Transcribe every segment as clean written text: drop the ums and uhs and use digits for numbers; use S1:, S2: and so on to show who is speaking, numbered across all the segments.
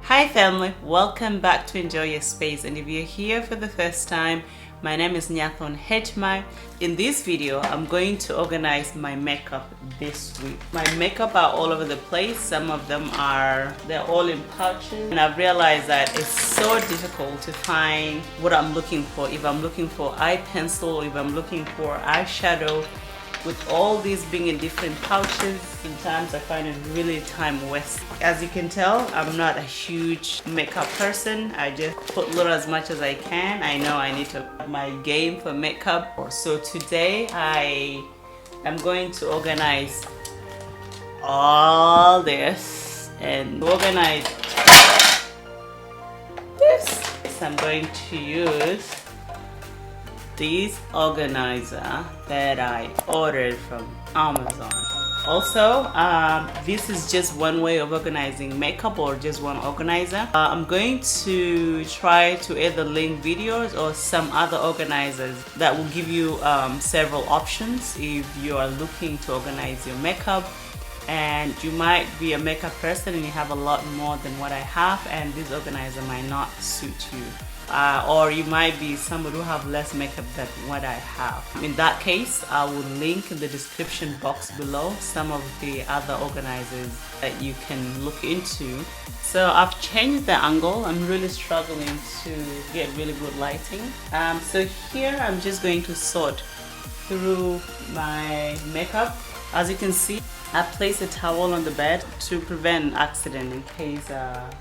S1: Hi family, welcome back to Enjoy Your Space, and if you're here for the first time, my name is Nyathon Hechmai. In this video, I'm going to organize my makeup this week. My makeup are all over the place. Some of them they're all in pouches, and I've realized that it's so difficult to find what I'm looking for. If I'm looking for eye pencil, if I'm looking for eyeshadow, with all these being in different pouches, sometimes I find it really time wasting. As you can tell, I'm not a huge makeup person. I just put little as much as I can. I know I need to up my game for makeup. So today I am going to organize all this and organize this. I'm going to use this organizer that I ordered from Amazon. Also, this is just one way of organizing makeup, or just one organizer. I'm going to try to either link videos or some other organizers that will give you several options if you are looking to organize your makeup, and you might be a makeup person and you have a lot more than what I have, and this organizer might not suit you. Or you might be somebody who have less makeup than what I have. In that case, I will link in the description box below some of the other organizers that you can look into. So I've changed the angle. I'm really struggling to get really good lighting. So here I'm just going to sort through my makeup. As you can see, I placed a towel on the bed to prevent accident in case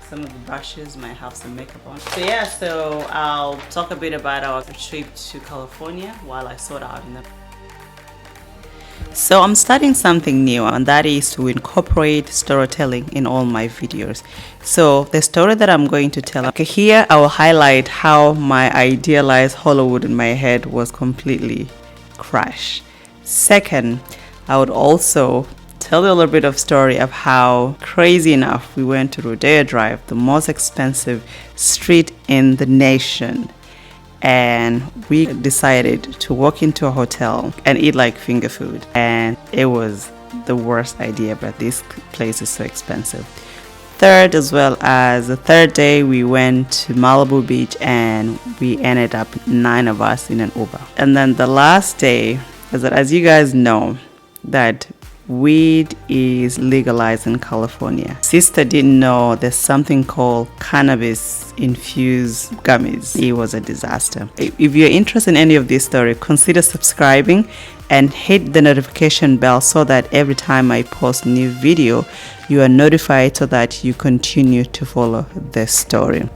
S1: some of the brushes might have some makeup on. So yeah, so I'll talk a bit about our trip to California while I sort out in the. So I'm starting something new, and that is to incorporate storytelling in all my videos. So the story that I'm going to tell, okay, here I will highlight how my idealized Hollywood in my head was completely crashed. Second, I would also tell you a little bit of story of how, crazy enough, we went to Rodeo Drive, the most expensive street in the nation, and we decided to walk into a hotel and eat like finger food, and it was the worst idea, but this place is so expensive. Third, as well as the third day, we went to Malibu Beach and we ended up 9 of us in an Uber. And then the last day is that, as you guys know, that weed is legalized in California. Sister didn't know there's something called cannabis infused gummies. It was a disaster. If you're interested in any of this story, consider subscribing and hit the notification bell so that every time I post new video, you are notified so that you continue to follow the story.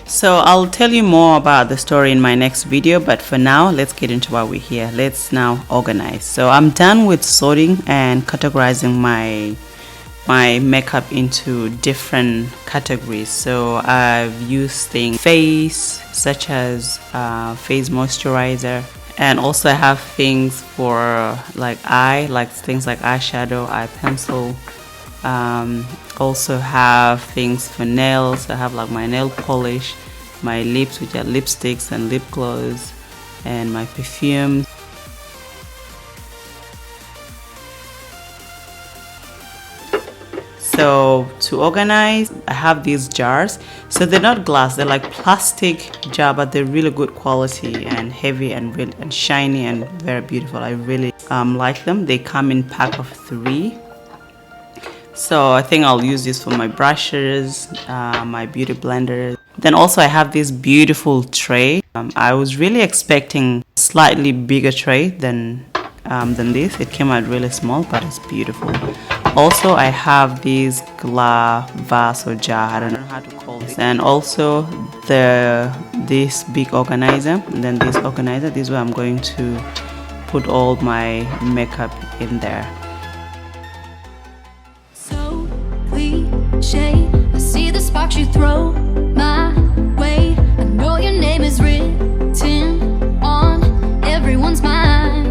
S1: So I'll tell you more about the story in my next video, but for now, let's get into why we're here. Let's now organize. So I'm done with sorting and categorizing my makeup into different categories. So I've used things face, such as face moisturizer, and also I have things for like things like eyeshadow, eye pencil. Also have things for nails. I have like my nail polish, my lips, which are lipsticks and lip gloss, and my perfume. So to organize, I have these jars. So they're not glass, they're like plastic jar, but they're really good quality and heavy and real and shiny and very beautiful. I really like them. They come in pack of 3. So I think I'll use this for my brushes, my beauty blender. Then also I have this beautiful tray. I was really expecting a slightly bigger tray than this. It came out really small, but it's beautiful. Also I have this glass vase or jar, I don't know how to call it. And also this big organizer, and then this organizer. This is where I'm going to put all my makeup in there.
S2: I see the sparks you throw my way. I know your name is written on everyone's mind.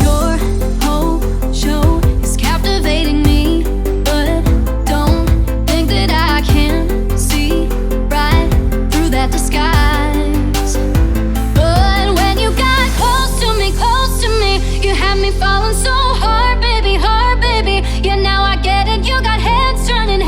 S2: Your whole show is captivating me, but don't think that I can see right through that disguise. But when you got close to me, you had me falling so hard, baby, hard, baby. Yeah, now I get it, you got heads turning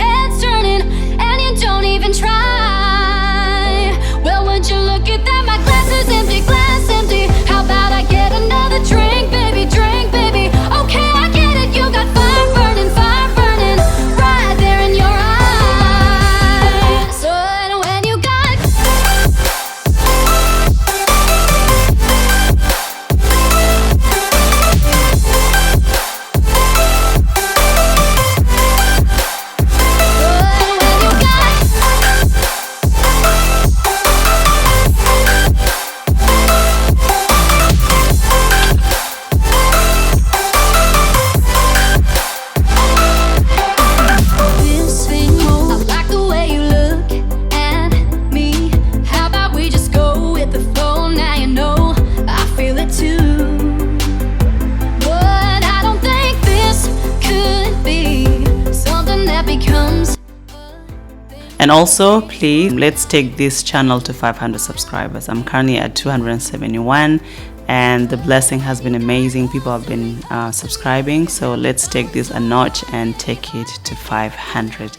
S1: And also, please, let's take this channel to 500 subscribers. I'm currently at 271, and the blessing has been amazing. People have been subscribing, so let's take this a notch and take it to 500.